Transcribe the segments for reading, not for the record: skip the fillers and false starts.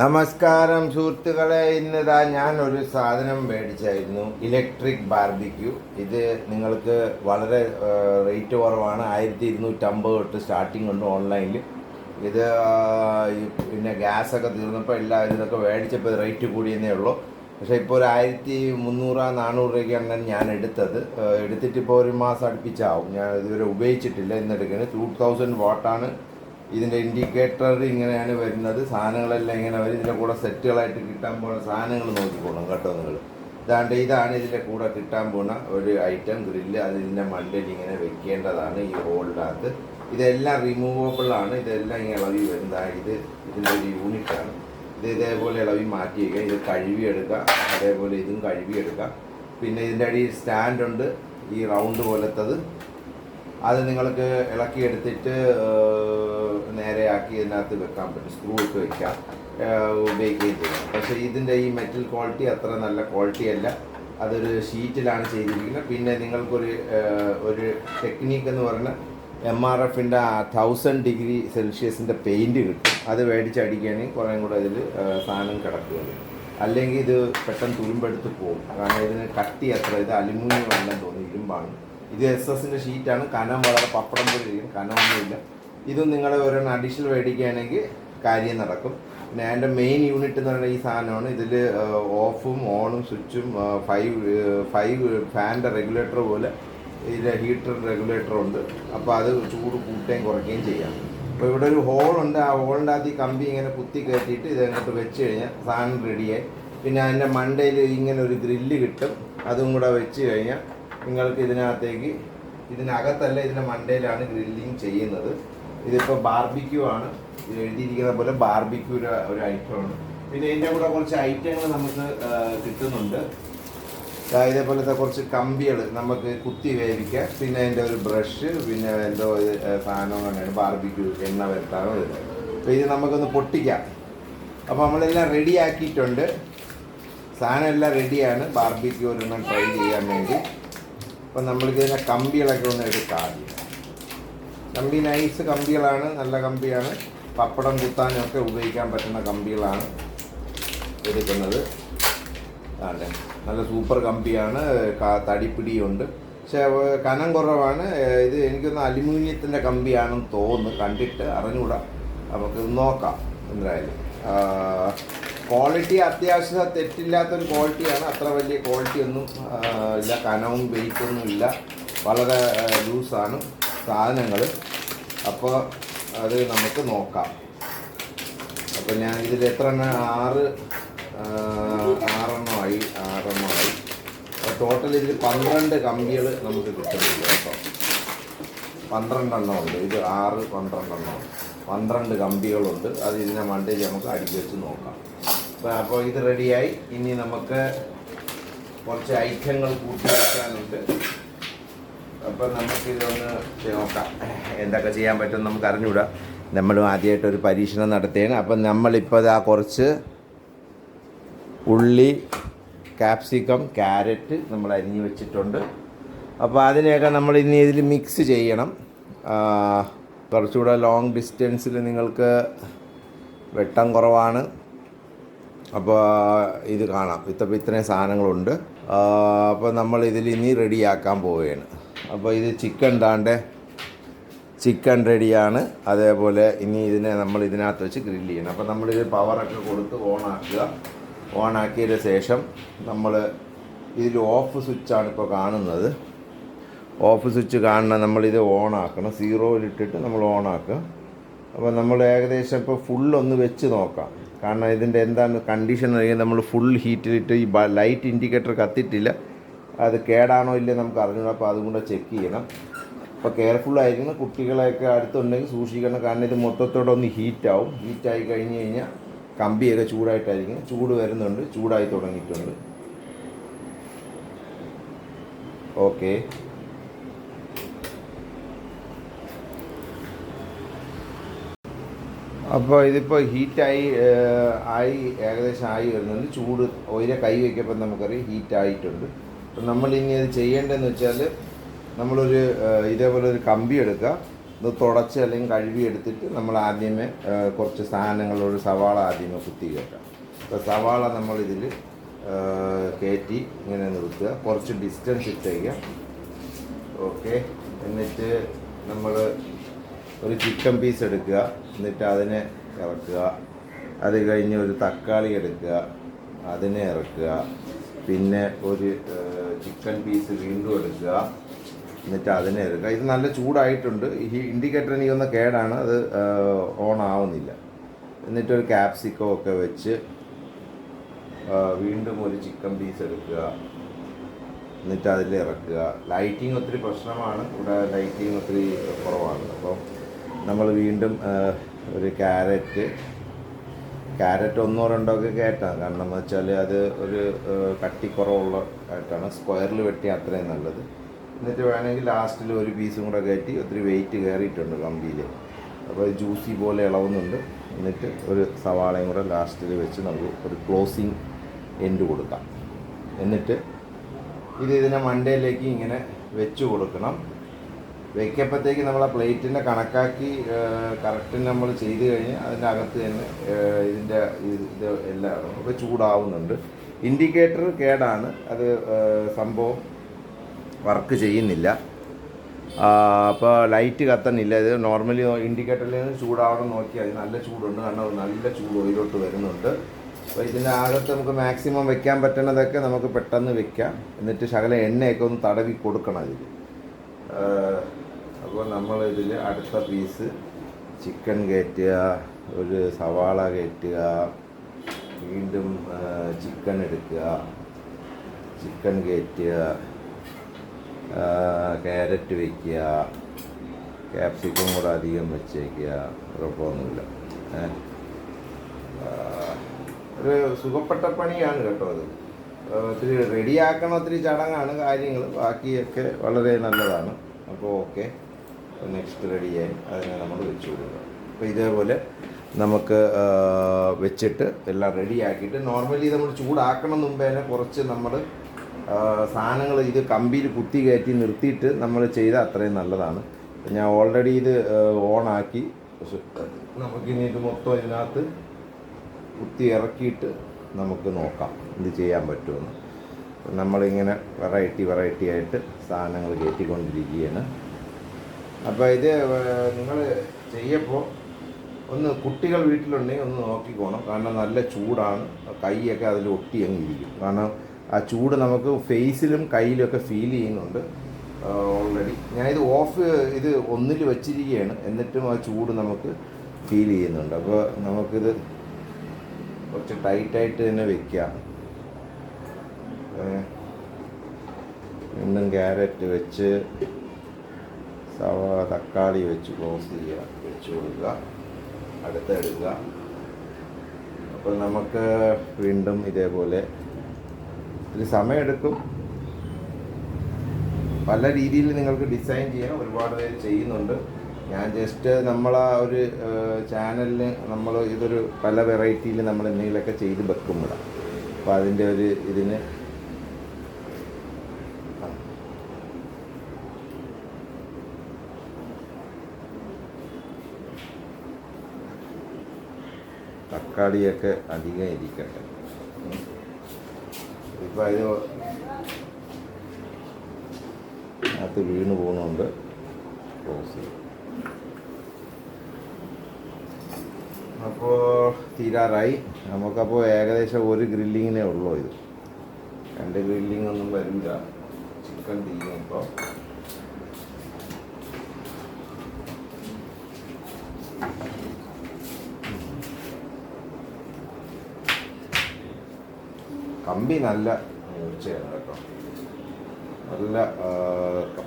നമസ്കാരം സുഹൃത്തുക്കളെ, ഇന്നിതാ ഞാൻ ഒരു സാധനം മേടിച്ചായിരുന്നു, ഇലക്ട്രിക് ബാർബിക്യൂ. ഇത് നിങ്ങൾക്ക് വളരെ റേറ്റ് കുറവാണ്. 1250 തൊട്ട് സ്റ്റാർട്ടിംഗ് ഉണ്ട് ഓൺലൈനിൽ. ഇത് പിന്നെ ഗ്യാസൊക്കെ തീർന്നപ്പോൾ എല്ലാവരും ഇതൊക്കെ മേടിച്ചപ്പോൾ റേറ്റ് കൂടിയെന്നേ ഉള്ളൂ. പക്ഷേ ഇപ്പോൾ ഒരു 1300-400 രൂപയ്ക്കാണ് ഞാൻ എടുത്തിട്ട് ഇപ്പോൾ ഒരു മാസം അടുപ്പിച്ചാവും. ഞാൻ ഇതുവരെ ഉപയോഗിച്ചിട്ടില്ല. ഇന്നെടുക്കുന്നത് 2000 വാട്ടാണ്. ഇതിൻ്റെ ഇൻഡിക്കേറ്റർ ഇങ്ങനെയാണ് വരുന്നത്. സാധനങ്ങളെല്ലാം ഇങ്ങനെ വരും. ഇതിൻ്റെ കൂടെ സെറ്റുകളായിട്ട് കിട്ടാൻ പോകുന്ന സാധനങ്ങൾ നോക്കിക്കോണം കേട്ടോ നിങ്ങൾ. ഇതാണ് ഇതിൻ്റെ കൂടെ കിട്ടാൻ പോകുന്ന ഒരു ഐറ്റം ഗ്രില്ല്. അത് ഇതിൻ്റെ മണ്ടയിൽ ഇങ്ങനെ വെക്കേണ്ടതാണ് ഈ ഹോളിനകത്ത്. ഇതെല്ലാം റിമൂവബിളാണ്. ഇതെല്ലാം ഇങ്ങനെ ഇളവി വരുന്നതാണ്. ഇതിൻ്റെ ഒരു യൂണിറ്റാണ്. ഇതേപോലെ ഇളവി മാറ്റി വയ്ക്കുക. ഇത് കഴുകിയെടുക്കുക. അതേപോലെ ഇതും കഴുകിയെടുക്കുക. പിന്നെ ഇതിൻ്റെ അടിയിൽ സ്റ്റാൻഡുണ്ട്, ഈ റൗണ്ട് പോലത്തത്. അത് നിങ്ങൾക്ക് ഇളക്കിയെടുത്തിട്ട് നേരെയാക്കി ഇതിനകത്ത് വെക്കാൻ പറ്റും. സ്ക്രൂ ഒക്കെ വയ്ക്കാം, ഉപയോഗിക്കുകയും ചെയ്യാം. പക്ഷേ ഇതിൻ്റെ ഈ മെറ്റൽ ക്വാളിറ്റി അത്ര നല്ല ക്വാളിറ്റി അല്ല. അതൊരു ഷീറ്റിലാണ് ചെയ്തിരിക്കുന്നത്. പിന്നെ നിങ്ങൾക്കൊരു ടെക്നീക്ക് എന്ന് പറഞ്ഞാൽ MRFൻ്റെ 1000 ഡിഗ്രി സെൽഷ്യസിൻ്റെ പെയിൻറ്റ് കിട്ടും. അത് മേടിച്ചടിക്കുകയാണെങ്കിൽ കുറേ കൂടെ ഇതിൽ സാധനം കിടക്കുകയുള്ളൂ. അല്ലെങ്കിൽ ഇത് പെട്ടെന്ന് തുരുമ്പെടുത്ത് പോകും. കാരണം ഇതിന് കട്ടി അത്ര, ഇത് അലുമിനിയം അല്ലെന്ന് തോന്നുന്നു, ഇരുമ്പാണ്. ഇത് SS-ൻ്റെ ഷീറ്റാണ്. കനം വളരെ പപ്പടം പോലെ ഇരിക്കും, കനമൊന്നുമില്ല. ഇതും നിങ്ങൾ ഒരെണ്ണം അഡീഷണൽ മേടിക്കുകയാണെങ്കിൽ കാര്യം നടക്കും. പിന്നെ അതിൻ്റെ മെയിൻ യൂണിറ്റ് എന്ന് പറയുന്നത് ഈ സാധനമാണ്. ഇതിൽ ഓഫും ഓണും സ്വിച്ചും 5 ഫാനിൻ്റെ റെഗുലേറ്റർ പോലെ ഇതിൻ്റെ ഹീറ്റർ റെഗുലേറ്ററുണ്ട്. അപ്പോൾ അത് ചൂട് കൂട്ടുകയും കുറയ്ക്കുകയും ചെയ്യാം. അപ്പോൾ ഇവിടെ ഒരു ഹോളുണ്ട്. ആ ഹോളിൻ്റെ അകത്ത് ഈ കമ്പി ഇങ്ങനെ കുത്തി കയറ്റിയിട്ട് ഇതങ്ങോട്ട് വെച്ച് കഴിഞ്ഞാൽ സാധനം റെഡിയായി. പിന്നെ അതിൻ്റെ മണ്ടയിൽ ഇങ്ങനെ ഒരു ഗ്രില്ല് കിട്ടും. അതും കൂടെ വെച്ച് കഴിഞ്ഞാൽ നിങ്ങൾക്ക് ഇതിനകത്തല്ല, ഇതിൻ്റെ മണ്ടയിലാണ് ഗ്രില്ലിങ് ചെയ്യുന്നത്. ഇതിപ്പോൾ ബാർബിക്യൂ ആണ്. ഇത് എഴുതിയിരിക്കുന്ന പോലെ ബാർബിക്യൂയുടെ ഒരു ഐറ്റമാണ്. പിന്നെ ഇതിൻ്റെ കൂടെ കുറച്ച് ഐറ്റങ്ങൾ നമുക്ക് കിട്ടുന്നുണ്ട്. ഇതേപോലത്തെ കുറച്ച് കമ്പികൾ നമുക്ക് കുത്തി വേവിക്കാം. പിന്നെ അതിൻ്റെ ഒരു ബ്രഷ്, പിന്നെ എന്തോ സാധനം തന്നെയാണ് ബാർബിക്യൂ എണ്ണ വരുത്താനോ ഇത്. അപ്പോൾ ഇത് നമുക്കൊന്ന് പൊട്ടിക്കാം. അപ്പോൾ നമ്മളെല്ലാം റെഡി ആക്കിയിട്ടുണ്ട്. സാധനം എല്ലാം റെഡിയാണ് ബാർബിക്യൂ ഒരെണ്ണം ട്രൈ ചെയ്യാൻ വേണ്ടി. അപ്പോൾ നമ്മളിതിൻ്റെ കമ്പികളൊക്കെ ഒന്ന് എടുക്കാം. കമ്പി നൈസ് കമ്പികളാണ്, നല്ല കമ്പിയാണ്. പപ്പടം കുത്താനൊക്കെ ഉപയോഗിക്കാൻ പറ്റുന്ന കമ്പികളാണ് എടുക്കുന്നത്. അതെ, നല്ല സൂപ്പർ കമ്പിയാണ്. തടിപ്പിടിയുണ്ട്. പക്ഷേ കനം കുറവാണ്. ഇത് എനിക്കൊന്ന് അലുമിനിയത്തിൻ്റെ കമ്പിയാണെന്ന് തോന്നുന്നു, കണ്ടിട്ട് അറിഞ്ഞുകൂടാ. നമുക്ക് നോക്കാം എന്തായാലും. ക്വാളിറ്റി അത്യാവശ്യം തെറ്റില്ലാത്തൊരു ക്വാളിറ്റിയാണ്. അത്ര വലിയ ക്വാളിറ്റി ഒന്നും ഇല്ല. കനവും വെയിറ്റൊന്നും ഇല്ല. വളരെ ലൂസാണ് സാധനങ്ങൾ. അപ്പോൾ അത് നമുക്ക് നോക്കാം. അപ്പോൾ ഞാൻ ഇതിൽ എത്ര എണ്ണം 6 എണ്ണമായി. ടോട്ടൽ ഇതിൽ 12 കമ്പികൾ നമുക്ക് കിട്ടുന്നില്ല കേട്ടോ. 12 എണ്ണം ഉണ്ട്. ഇത് 6, 12 എണ്ണം, 12 കമ്പികളുണ്ട്. അത് ഇതിനെ മണ്ടയിൽ നമുക്ക് അടുക്കി വെച്ച് നോക്കാം. അപ്പോൾ ഇത് റെഡിയായി. ഇനി നമുക്ക് കുറച്ച് ഐറ്റങ്ങൾ കൂട്ടി വെക്കാനുണ്ട്. അപ്പോൾ നമുക്കിതൊന്ന് നോക്കാം, എന്തൊക്കെ ചെയ്യാൻ പറ്റുമെന്ന് നമുക്ക് അറിഞ്ഞുകൂടാ. നമ്മളും ആദ്യമായിട്ടൊരു പരീക്ഷണം നടത്തുകയാണ്. അപ്പം നമ്മളിപ്പോൾ കുറച്ച് ഉള്ളി, ക്യാപ്സിക്കം, ക്യാരറ്റ് നമ്മൾ അരിഞ്ഞ് വെച്ചിട്ടുണ്ട്. അപ്പോൾ അതിനെയൊക്കെ നമ്മൾ ഇനി ഇതിൽ മിക്സ് ചെയ്യണം. കുറച്ചുകൂടെ ലോങ് ഡിസ്റ്റൻസിൽ നിങ്ങൾക്ക് വെട്ടം കുറവാണ്. അപ്പോൾ ഇത് കാണാം, ഇത്രയും സാധനങ്ങളുണ്ട്. അപ്പോൾ നമ്മൾ ഇതിൽ ഇനി റെഡിയാക്കാൻ പോവുകയാണ്. അപ്പോൾ ഇത് ചിക്കൻ റെഡിയാണ്. അതേപോലെ ഇനി ഇതിനെ നമ്മൾ ഇതിനകത്ത് വെച്ച് ഗ്രില്ല് ചെയ്യണം. അപ്പോൾ നമ്മളിത് പവറൊക്കെ കൊടുത്ത് ഓണാക്കിയതിന് ശേഷം നമ്മൾ ഇതിൽ ഓഫ് സ്വിച്ചാണ് ഇപ്പോൾ കാണുന്നത്. ഓഫ് സ്വിച്ച് കാണണം. നമ്മളിത് ഓണാക്കണം. 0-ലിട്ടിട്ട് നമ്മൾ ഓണാക്കുക. അപ്പോൾ നമ്മൾ ഏകദേശം ഇപ്പോൾ ഫുള്ളൊന്ന് വെച്ച് നോക്കാം. കാരണം ഇതിൻ്റെ എന്താണ് കണ്ടീഷൻ അറിയാൻ നമ്മൾ ഫുൾ ഹീറ്റിലിട്ട് ഈ ലൈറ്റ് ഇൻഡിക്കേറ്റർ കത്തിയിട്ടില്ല. അത് കേടാണോ ഇല്ലേ നമുക്ക് അറിഞ്ഞൂടാ. അപ്പോൾ അതും കൂടെ ചെക്ക് ചെയ്യണം. അപ്പോൾ കെയർഫുള്ളായിരിക്കണം. കുട്ടികളെയൊക്കെ അടുത്തുണ്ടെങ്കിൽ സൂക്ഷിക്കണം. കാരണം ഇത് മൊത്തത്തോടെ ഒന്ന് ഹീറ്റാവും. ഹീറ്റായി കഴിഞ്ഞ് കഴിഞ്ഞാൽ കമ്പിയൊക്കെ ചൂടായിട്ടായിരിക്കും. ചൂട് വരുന്നുണ്ട്, ചൂടായി തുടങ്ങിയിട്ടുണ്ട്. ഓക്കെ, അപ്പോൾ ഇതിപ്പോൾ ഹീറ്റായി ഏകദേശം ആയി വരുന്നുണ്ട്. ചൂട് ഓയിലെ കൈ വയ്ക്കുമ്പോൾ നമുക്കറിയാം ഹീറ്റായിട്ടുണ്ട്. അപ്പം നമ്മളിനി അത് ചെയ്യേണ്ടതെന്ന് വെച്ചാൽ നമ്മളൊരു ഇതേപോലെ ഒരു കമ്പി എടുക്കുക. ഇത് തുടച്ച് അല്ലെങ്കിൽ കഴുകി എടുത്തിട്ട് നമ്മൾ ആദ്യമേ കുറച്ച് സാധനങ്ങളോട് സവാള ആദ്യമേ കുത്തി കയറ്റാം. അപ്പോൾ സവാള നമ്മളിതിൽ കയറ്റി ഇങ്ങനെ നിർത്തുക, കുറച്ച് ഡിസ്റ്റൻസ് ഇട്ടേക്കുക. ഓക്കെ, എന്നിട്ട് നമ്മൾ ഒരു ചിക്കൻ പീസ് എടുക്കുക, എന്നിട്ട് അതിനെ ഇറക്കുക. അത് കഴിഞ്ഞ് ഒരു തക്കാളി എടുക്കുക, അതിനെ ഇറക്കുക. പിന്നെ ഒരു ചിക്കൻ പീസ് വീണ്ടും എടുക്കുക, എന്നിട്ട് അതിനെ ഇറക്കുക. ഇത് നല്ല ചൂടായിട്ടുണ്ട്. ഈ ഇൻഡിക്കേറ്റർ എനിക്കൊന്ന് കേടാണ്, അത് ഓൺ ആവുന്നില്ല. എന്നിട്ടൊരു ക്യാപ്സിക്കം ഒക്കെ വെച്ച് വീണ്ടും ഒരു ചിക്കൻ പീസ് എടുക്കുക, എന്നിട്ട് അതിൽ ഇറക്കുക. ലൈറ്റിങ് ഒത്തിരി പ്രശ്നമാണ്, ഇവിടെ ലൈറ്റിങ് ഒത്തിരി കുറവാണ്. അപ്പോൾ നമ്മൾ വീണ്ടും ഒരു ക്യാരറ്റ് ഒന്നോ രണ്ടോ ഒക്കെ കയറ്റാം. കാരണം എന്ന് വെച്ചാൽ അത് ഒരു കട്ടിക്കുറവുള്ള ആയിട്ടാണ്, സ്ക്വയറിൽ വെട്ടി അത്രയും നല്ലത്. എന്നിട്ട് വേണമെങ്കിൽ ലാസ്റ്റിൽ ഒരു പീസും കൂടെ കയറ്റി, ഒത്തിരി വെയിറ്റ് കയറിയിട്ടുണ്ട് കമ്പിയിൽ, അപ്പോൾ ജ്യൂസി പോലെ ഇളവുന്നുണ്ട്. എന്നിട്ട് ഒരു സവാളയും കൂടെ ലാസ്റ്റിൽ വെച്ച് നമുക്ക് ഒരു ക്ലോസിങ് എൻഡ് കൊടുക്കാം. എന്നിട്ട് ഇതിനെ മണ്ടയിലേക്ക് ഇങ്ങനെ വെച്ച് കൊടുക്കണം. വെക്കപ്പോഴത്തേക്ക് നമ്മൾ ആ പ്ലേറ്റിൻ്റെ കണക്കാക്കി കറക്റ്റ് നമ്മൾ ചെയ്ത് കഴിഞ്ഞ് അതിൻ്റെ അകത്ത് തന്നെ ഇതിൻ്റെ ഇത് എല്ലാം അപ്പോൾ ചൂടാവുന്നുണ്ട്. ഇൻഡിക്കേറ്റർ കേടാണ്, അത് സംഭവം വർക്ക് ചെയ്യുന്നില്ല. അപ്പോൾ ലൈറ്റ് കത്തണില്ല. ഇത് നോർമലി ഇൻഡിക്കേറ്ററിൽ നിന്ന് ചൂടാവണം നോക്കിയാൽ അത് നല്ല ചൂടുണ്ട്, കാരണം നല്ല ചൂട് ഓയിലോട്ട് വരുന്നുണ്ട്. അപ്പോൾ ഇതിൻ്റെ അകത്ത് നമുക്ക് മാക്സിമം വെക്കാൻ പറ്റുന്നതൊക്കെ നമുക്ക് പെട്ടെന്ന് വെക്കാം. എന്നിട്ട് ശകല എണ്ണയൊക്കെ ഒന്ന് തടവി കൊടുക്കണം ഇതിൽ. അപ്പോൾ നമ്മളിതിൽ അടുത്ത പീസ് ചിക്കൻ കയറ്റുക, ഒരു സവാള കയറ്റുക, വീണ്ടും ചിക്കൻ എടുക്കുക, ചിക്കൻ കയറ്റുക, ക്യാരറ്റ് വയ്ക്കുക, ക്യാപ്സിക്കം കൂടെ അധികം വെച്ചേക്കുക, കുഴപ്പമൊന്നുമില്ല. ഒരു സുഖപ്പെട്ട പണിയാണ് കേട്ടോ അത്. ഒത്തിരി റെഡിയാക്കണം, ഒത്തിരി ചടങ്ങാണ് കാര്യങ്ങൾ, ബാക്കിയൊക്കെ വളരെ നല്ലതാണ്. അപ്പോൾ ഓക്കെ, നെക്സ്റ്റ് റെഡിയായി അതിനെ നമ്മൾ വെച്ച് കൊടുക്കുക. അപ്പോൾ ഇതേപോലെ നമുക്ക് വെച്ചിട്ട് എല്ലാം റെഡിയാക്കിയിട്ട് നോർമലി നമ്മൾ ചൂടാക്കണം മുമ്പേ തന്നെ കുറച്ച് നമ്മൾ സാധനങ്ങൾ ഇത് കമ്പിയിൽ കുത്തി കയറ്റി നിർത്തിയിട്ട് നമ്മൾ ചെയ്താൽ അത്രയും നല്ലതാണ്. ഞാൻ ഓൾറെഡി ഇത് ഓണാക്കി. നമുക്കിനി ഇത് മൊത്തം ഇതിനകത്ത് കുത്തി ഇറക്കിയിട്ട് നമുക്ക് നോക്കാം ഇത് ചെയ്യാൻ പറ്റുമെന്ന്. നമ്മളിങ്ങനെ വെറൈറ്റി ആയിട്ട് സാധനങ്ങൾ കയറ്റിക്കൊണ്ടിരിക്കുകയാണ്. അപ്പോൾ ഇത് നിങ്ങൾ ചെയ്യുമ്പോൾ ഒന്ന് കുട്ടികൾ വീട്ടിലുണ്ടെങ്കിൽ ഒന്ന് നോക്കിക്കോണം, കാരണം നല്ല ചൂടാണ്. കൈയൊക്കെ അതിൽ ഒട്ടി അങ്ങ് ഇരിക്കും, കാരണം ആ ചൂട് നമുക്ക് ഫേസിലും കയ്യിലുമൊക്കെ ഫീൽ ചെയ്യുന്നുണ്ട്. ഓൾറെഡി ഞാനിത് ഇത് ഒന്നിൽ വെച്ചിരിക്കുകയാണ്, എന്നിട്ടും ആ ചൂട് നമുക്ക് ഫീൽ ചെയ്യുന്നുണ്ട്. അപ്പോൾ നമുക്കിത് കുറച്ച് ടൈറ്റായിട്ട് തന്നെ വെക്കാം. വീണ്ടും ക്യാരറ്റ് വെച്ച് തക്കാളി വെച്ച് ക്ലോസ് ചെയ്യുക, വെച്ച് കൊടുക്കുക, അടുത്തെടുക്കുക. അപ്പോൾ നമുക്ക് വീണ്ടും ഇതേപോലെ ഇത്തിരി സമയമെടുക്കും. പല രീതിയിൽ നിങ്ങൾക്ക് ഡിസൈൻ ചെയ്യാം, ഒരുപാട് പേര് ചെയ്യുന്നുണ്ട്. ഞാൻ ജസ്റ്റ് നമ്മളാ ഒരു ചാനലിന് നമ്മൾ ഇതൊരു പല വെറൈറ്റിയിൽ നമ്മൾ എന്തെങ്കിലുമൊക്കെ ചെയ്ത് വെക്കുമ്പോഴാണ്. അപ്പോൾ അതിൻ്റെ ഒരു ഇതിന് തക്കാളിയൊക്കെ അധികം ഇരിക്കട്ടെ. ഇപ്പം അതിനകത്ത് വീണ് പോകുന്നുണ്ട്. ക്ലോസ് ചെയ്യും. അപ്പോൾ തീരാറായി. നമുക്കപ്പോൾ ഏകദേശം ഒരു ഗ്രില്ലിങ്ങിനേ ഉള്ളൂ. ഇത് 2 ഗ്രില്ലിംഗ് ഒന്നും വരില്ല. ചിക്കൻ തീരും. ഇപ്പോൾ കമ്പി നല്ല ഉച്ചയാണ് കേട്ടോ, നല്ല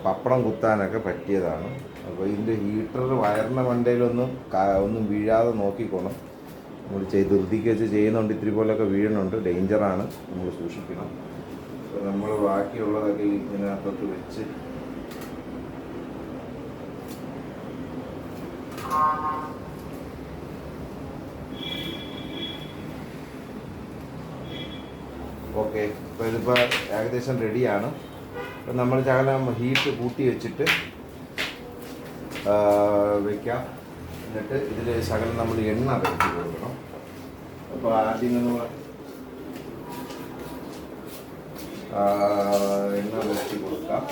പപ്പടം കുത്താനൊക്കെ പറ്റിയതാണ്. അപ്പോൾ ഇതിൻ്റെ ഹീറ്റർ വയറിൻ്റെ മണ്ടയിലൊന്നും വീഴാതെ നോക്കിക്കോണം. നമ്മൾ ധൃതിക്ക് വെച്ച് ചെയ്യുന്നുണ്ട്, ഇത്തിരി പോലൊക്കെ വീഴുന്നുണ്ട്, ഡേഞ്ചറാണ്, നമ്മൾ സൂക്ഷിക്കണം. അപ്പോൾ നമ്മൾ ബാക്കിയുള്ളതൊക്കെ ഇതിനകത്തോട്ട് വെച്ച് ഓക്കെ. അപ്പോൾ ഇതിപ്പോൾ ഏകദേശം റെഡിയാണ്. അപ്പം നമ്മൾ ശകലം ഹീറ്റ് കൂട്ടി വെച്ചിട്ട് വയ്ക്കാം. എന്നിട്ട് ഇതിൽ ശകലം നമ്മൾ എണ്ണ വെച്ച് കൊടുക്കണം. അപ്പോൾ ആദ്യം നമ്മൾ എണ്ണ വെച്ച് കൊടുക്കാം.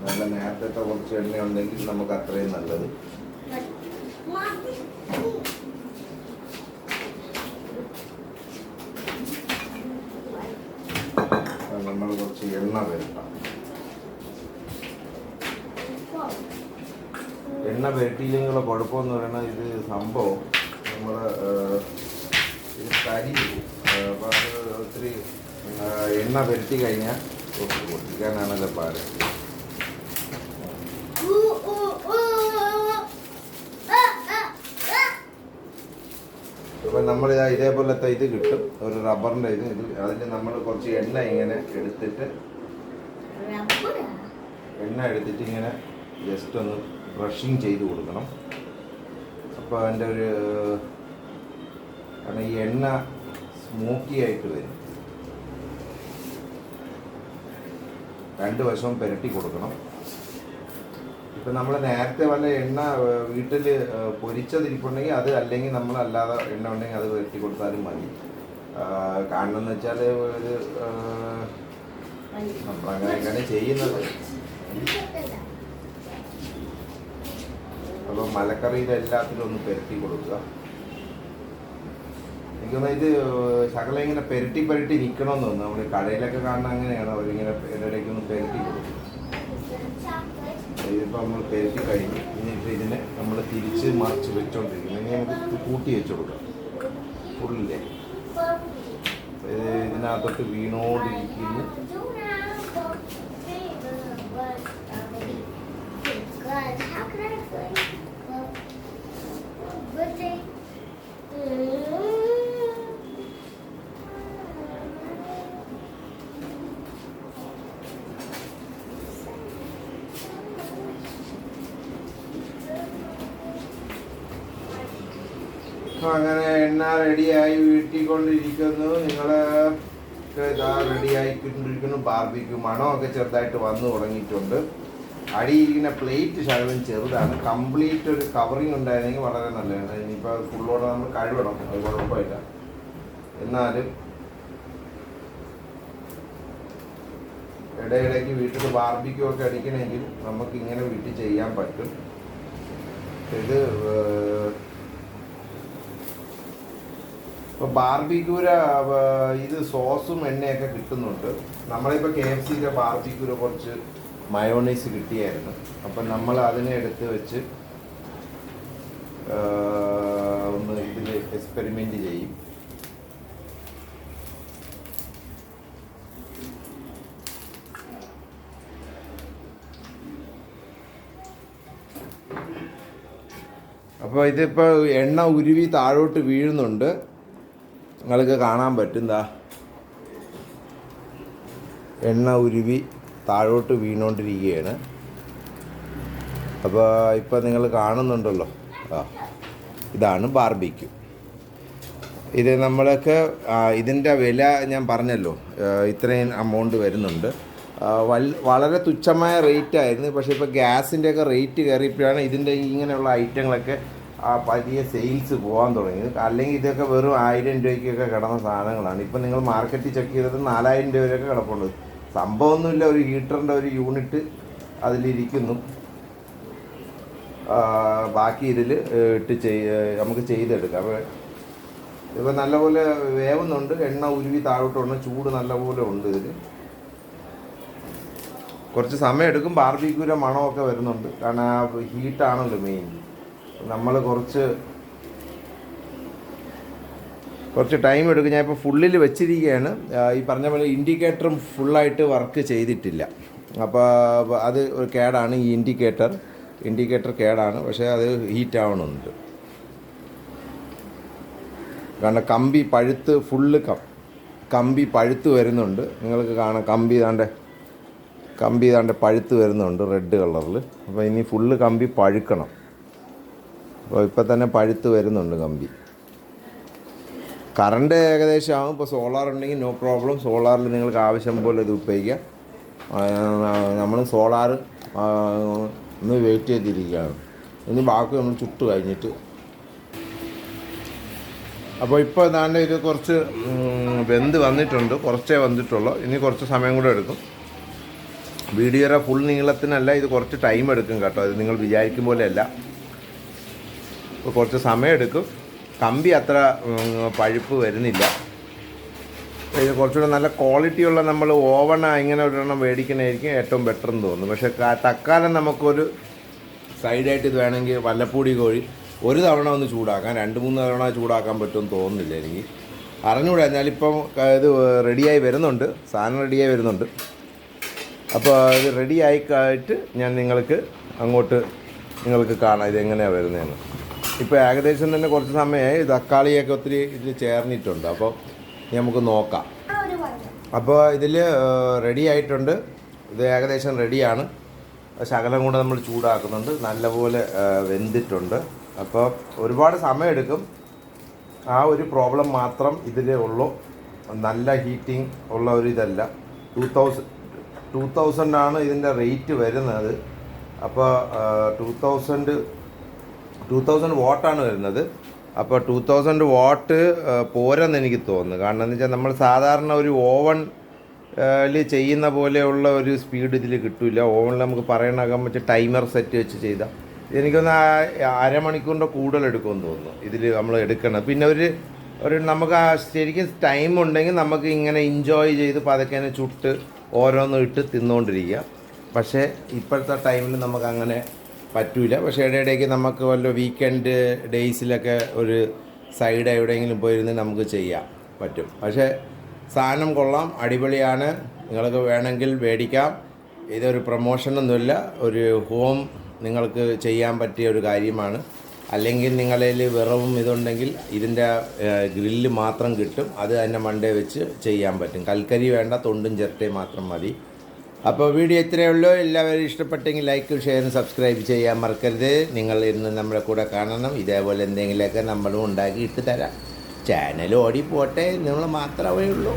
നല്ല നേരത്തെ കുറച്ച് എണ്ണ ഉണ്ടെങ്കിൽ നമുക്ക് അത്രയും നല്ലത്. നമ്മൾ കുറച്ച് എണ്ണ പുരട്ടാം. എണ്ണ പുരട്ടിയില്ലെങ്കിലുള്ള കുഴപ്പമെന്ന് പറയുന്നത് ഇത് സംഭവം നമ്മൾ ഇത് കരി. അപ്പോൾ അത് ഒത്തിരി എണ്ണ പുരട്ടി കഴിഞ്ഞാൽ പൊട്ടിക്കാനാണല്ലോ പാട്. അപ്പം നമ്മളിതാ ഇതേപോലത്തെ ഇത് കിട്ടും, ഒരു റബ്ബറിൻ്റെ ഇത്. അതിൽ നമ്മൾ കുറച്ച് എണ്ണ ഇങ്ങനെ എടുത്തിട്ട് ഇങ്ങനെ ജസ്റ്റ് ഒന്ന് ബ്രഷിങ് ചെയ്ത് കൊടുക്കണം. അപ്പോൾ അതിൻ്റെ ഒരു കാരണം ഈ എണ്ണ സ്മോക്കി ആയിട്ട് വരും. രണ്ട് വശവും പുരട്ടി കൊടുക്കണം. ഇപ്പം നമ്മൾ നേരത്തെ വല്ല എണ്ണ വീട്ടിൽ പൊരിച്ചതിരിപ്പുണ്ടെങ്കിൽ അത്, അല്ലെങ്കിൽ നമ്മൾ അല്ലാതെ എണ്ണ ഉണ്ടെങ്കിൽ അത് പുരട്ടി കൊടുത്താലും മതി. കാരണം എന്ന് വെച്ചാൽ ഒരു നമ്മളങ്ങനെ ചെയ്യുന്നത്. അപ്പോൾ മലക്കറിയിൽ എല്ലാത്തിലും ഒന്ന് പുരട്ടി കൊടുക്കുക. എനിക്കൊന്ന് ഇത് ശകലം ഇങ്ങനെ പുരട്ടി നിൽക്കണമെന്ന് തോന്നുന്നു. നമ്മൾ കടയിലൊക്കെ കാണുന്ന അങ്ങനെയാണ്, അവരിങ്ങനെ ഇടയ്ക്കൊന്ന് പുരട്ടി കൊടുക്കും. ഇതിപ്പോൾ നമ്മൾ പുരട്ടി കഴിഞ്ഞ് എന്നിട്ട് ഇതിനെ നമ്മൾ തിരിച്ച് മറിച്ച് വെച്ചോണ്ടിരിക്കും. ഇനി നമുക്ക് കൂട്ടി വെച്ച് കൊടുക്കാം ഫുള്ളിലെ. ഇതിനകത്തോട്ട് വീണോണ്ടിരിക്കുന്നു. അങ്ങനെ എണ്ണ റെഡിയായി വീട്ടിക്കൊണ്ടിരിക്കുന്നു. നിങ്ങൾ ഇതാ റെഡിയായിക്കൊണ്ടിരിക്കുന്നു. ബാർബിക്യൂ മണമൊക്കെ ചെറുതായിട്ട് വന്നു തുടങ്ങിയിട്ടുണ്ട്. അടിയിരിക്കുന്ന പ്ലേറ്റ് ശകലം ചെറുതാണ്. കംപ്ലീറ്റ് ഒരു കവറിങ് ഉണ്ടായിരുന്നെങ്കിൽ വളരെ നല്ലതാണ്. ഇനിയിപ്പോൾ ഫുള്ളോടെ നമ്മൾ കഴിവിടണം, അത് കുഴപ്പമില്ല. എന്നാലും ഇടയിടയ്ക്ക് വീട്ടിൽ ബാർബിക്യൂ ഒക്കെ അടിക്കണമെങ്കിൽ നമുക്ക് ഇങ്ങനെ വീട്ടിൽ ചെയ്യാൻ പറ്റും. ഇത് ഇപ്പോൾ ബാർബിക്യൂര ഇത് സോസും എണ്ണയൊക്കെ കിട്ടുന്നുണ്ട്. നമ്മളിപ്പോൾ KFCയിലെ ബാർബിക്യൂര കുറച്ച് മയോണൈസ് കിട്ടിയായിരുന്നു. അപ്പം നമ്മൾ അതിനെ എടുത്ത് വെച്ച് ഒന്ന് ഇതിൽ എക്സ്പെരിമെൻ്റ് ചെയ്യും. അപ്പോൾ ഇതിപ്പോൾ എണ്ണ ഉരുവി താഴോട്ട് വീഴുന്നുണ്ട്. നിങ്ങൾക്ക് കാണാൻ പറ്റും. എണ്ണ ഉരുവി താഴോട്ട് വീണുകൊണ്ടിരിക്കുകയാണ്. അപ്പോൾ ഇപ്പോൾ നിങ്ങൾ കാണുന്നുണ്ടല്ലോ, ഇതാണ് ബാർബിക്യൂ. ഇത് നമ്മളൊക്കെ ഇതിൻ്റെ വില ഞാൻ പറഞ്ഞല്ലോ, ഇത്രയും എമൗണ്ട് വരുന്നുണ്ട്. വളരെ തുച്ഛമായ റേറ്റ് ആയിരുന്നു. പക്ഷേ ഇപ്പോൾ ഗ്യാസിൻ്റെയൊക്കെ റേറ്റ് കയറിയപ്പോഴാണ് ഇതിൻ്റെ ഇങ്ങനെയുള്ള ഐറ്റങ്ങളൊക്കെ വലിയ സെയിൽസ് പോകാൻ തുടങ്ങിയത്. അല്ലെങ്കിൽ ഇതൊക്കെ വെറും 1000 രൂപയ്ക്കൊക്കെ കിടന്ന സാധനങ്ങളാണ്. ഇപ്പം നിങ്ങൾ മാർക്കറ്റിൽ ചെക്ക് ചെയ്തത് 4000 രൂപ വരെയൊക്കെ കിടപ്പുണ്ട്. സംഭവമൊന്നുമില്ല, ഒരു ഹീറ്ററിൻ്റെ ഒരു യൂണിറ്റ് അതിലിരിക്കുന്നു. ബാക്കി ഇതിൽ ഇട്ട് നമുക്ക് ചെയ്തെടുക്കാം. അപ്പോൾ ഇപ്പോൾ നല്ലപോലെ വേവുന്നുണ്ട്. എണ്ണ ഉരുവി താഴോട്ടുണ്ട്. ചൂട് നല്ലപോലെ ഉണ്ട്. ഇതിൽ കുറച്ച് സമയം എടുക്കും. ബാർബിക്യൂര മണമൊക്കെ വരുന്നുണ്ട്. കാരണം ആ ഹീറ്റാണല്ലോ മെയിൻ. നമ്മൾ കുറച്ച് ടൈം എടുക്കും. ഞാൻ ഇപ്പോൾ ഫുള്ളിൽ വെച്ചിരിക്കുകയാണ്. ഈ പറഞ്ഞ പോലെ ഇൻഡിക്കേറ്ററും ഫുള്ളായിട്ട് വർക്ക് ചെയ്തിട്ടില്ല. അപ്പോൾ അത് ഒരു കേടാണ്. ഈ ഇൻഡിക്കേറ്റർ കേടാണ്. പക്ഷേ അത് ഹീറ്റ് ആവണമെന്നുണ്ട്. കാരണം കമ്പി പഴുത്ത് കമ്പി പഴുത്ത് വരുന്നുണ്ട്. നിങ്ങൾക്ക് കാണാം, കമ്പി താണ്ട് പഴുത്ത് വരുന്നുണ്ട് റെഡ് കളറിൽ. അപ്പോൾ ഇനി ഫുള്ള് കമ്പി പഴുക്കണം. അപ്പോൾ ഇപ്പം തന്നെ പഴുത്ത് വരുന്നുണ്ട് കമ്പി. കറണ്ട് ഏകദേശം ആകും. ഇപ്പോൾ സോളാർ ഉണ്ടെങ്കിൽ നോ പ്രോബ്ലം. സോളാറിൽ നിങ്ങൾക്ക് ആവശ്യം പോലെ ഇത് ഉപയോഗിക്കാം. നമ്മൾ സോളാർ ഒന്ന് വെയിറ്റ് ചെയ്തിരിക്കുകയാണ്. ഇനി ബാക്കി നമ്മൾ ചുട്ട് കഴിഞ്ഞിട്ട്. അപ്പോൾ ഇപ്പോൾ ഏതാണ്ട് ഇത് കുറച്ച് വെന്ത് വന്നിട്ടുണ്ട്, കുറച്ചേ വന്നിട്ടുള്ളൂ. ഇനി കുറച്ച് സമയം കൂടെ എടുക്കും. വീഡിയോയുടെ ഫുൾ നീളത്തിനല്ല, ഇത് കുറച്ച് ടൈം എടുക്കും കേട്ടോ. ഇത് നിങ്ങൾ വിചാരിക്കും പോലെയല്ല, ഇപ്പോൾ കുറച്ച് സമയം എടുക്കും. കമ്പി അത്ര പഴുപ്പ് വരുന്നില്ല. ഇത് കുറച്ചുകൂടെ നല്ല ക്വാളിറ്റിയുള്ള നമ്മൾ ഓവൺ ഇങ്ങനെ ഒരെണ്ണം മേടിക്കണമായിരിക്കും ഏറ്റവും ബെറ്റർ എന്ന് തോന്നുന്നു. പക്ഷേ തൽക്കാലം നമുക്കൊരു സൈഡായിട്ട് ഇത് വേണമെങ്കിൽ വല്ലപ്പൂടി കോഴി ഒരു തവണ ഒന്ന് ചൂടാക്കാം, 2-3 തവണ ചൂടാക്കാൻ പറ്റുമെന്ന് തോന്നുന്നില്ല എനിക്ക്, അറിഞ്ഞുകൂടാ. എന്നാലിപ്പം ഇത് റെഡിയായി വരുന്നുണ്ട്, സാധനം റെഡിയായി വരുന്നുണ്ട്. അപ്പോൾ ഇത് റെഡി ആയിട്ട് ഞാൻ നിങ്ങൾക്ക് കാണാം ഇതെങ്ങനെയാണ് വരുന്നതെന്ന്. ഇപ്പോൾ ഏകദേശം തന്നെ കുറച്ച് സമയമായി. തക്കാളിയൊക്കെ ഒത്തിരി ഇതിൽ ചേർന്നിട്ടുണ്ട്. അപ്പോൾ നമുക്ക് നോക്കാം. അപ്പോൾ ഇതിൽ റെഡി ആയിട്ടുണ്ട്. ഇത് ഏകദേശം റെഡിയാണ്. ശകലം കൂടെ നമ്മൾ ചൂടാക്കുന്നുണ്ട്. നല്ലപോലെ വെന്തിട്ടുണ്ട്. അപ്പോൾ ഒരുപാട് സമയമെടുക്കും. ആ ഒരു പ്രോബ്ലം മാത്രം ഇതിലേ ഉള്ളൂ. നല്ല ഹീറ്റിംഗ് ഉള്ള ഒരു ഇതല്ല. 2000 ആണ് ഇതിൻ്റെ റേറ്റ് വരുന്നത്. അപ്പോൾ 2000 വാട്ടാണ് വരുന്നത്. അപ്പോൾ 2000 വാട്ട് പോരെന്ന് എനിക്ക് തോന്നുന്നു. കാരണം എന്ന് വെച്ചാൽ നമ്മൾ സാധാരണ ഒരു ഓവണിൽ ചെയ്യുന്ന പോലെയുള്ള ഒരു സ്പീഡ് ഇതിൽ കിട്ടില്ല. ഓവണിൽ നമുക്ക് പറയണകം വെച്ച് ടൈമർ സെറ്റ് വെച്ച് ചെയ്താൽ എനിക്കൊന്ന് അരമണിക്കൂറിൻ്റെ കൂടുതൽ എടുക്കുമെന്ന് തോന്നുന്നു ഇതിൽ നമ്മൾ എടുക്കണം. പിന്നെ ഒരു നമുക്ക് ശരിക്കും ടൈം ഉണ്ടെങ്കിൽ നമുക്ക് ഇങ്ങനെ എൻജോയ് ചെയ്ത് പതുക്കെ ചുട്ട് ഓരോന്നും ഇട്ട് തിന്നുകൊണ്ടിരിക്കുക. പക്ഷേ ഇപ്പോഴത്തെ ടൈമിൽ നമുക്ക് അങ്ങനെ പറ്റൂല. പക്ഷേ ഇടയ്ക്ക് നമുക്ക് വല്ല വീക്കെൻഡ് ഡേയ്സിലൊക്കെ ഒരു സൈഡ് എവിടെയെങ്കിലും പോയിരുന്ന് നമുക്ക് ചെയ്യാൻ പറ്റും. പക്ഷേ സാധനം കൊള്ളാം, അടിപൊളിയാണ്. നിങ്ങൾക്ക് വേണമെങ്കിൽ മേടിക്കാം. ഇതൊരു പ്രൊമോഷനൊന്നുമില്ല, ഒരു ഹോം നിങ്ങൾക്ക് ചെയ്യാൻ പറ്റിയ ഒരു കാര്യമാണ്. അല്ലെങ്കിൽ നിങ്ങളിൽ വിറവും ഇതുണ്ടെങ്കിൽ ഇതിൻ്റെ ഗ്രില്ല് മാത്രം കിട്ടും, അത് തന്നെ മണ്ടേ വെച്ച് ചെയ്യാൻ പറ്റും. കൽക്കരി വേണ്ട, തൊണ്ടും ചിരട്ടയും മാത്രം മതി. അപ്പോൾ വീഡിയോ ഇത്രയേ ഉള്ളൂ. എല്ലാവരും ഇഷ്ടപ്പെട്ടെങ്കിൽ ലൈക്ക്, ഷെയർ, സബ്സ്ക്രൈബ് ചെയ്യാൻ മറക്കരുത്. നിങ്ങൾ ഇന്ന് നമ്മുടെ കൂടെ കാണണം. ഇതേപോലെ എന്തെങ്കിലുമൊക്കെ നമ്മളും ഉണ്ടാക്കി ഇട്ട് തരാം. ചാനൽ ഓടിപ്പോട്ടെ, നിങ്ങൾ മാത്രമേ ഉള്ളൂ.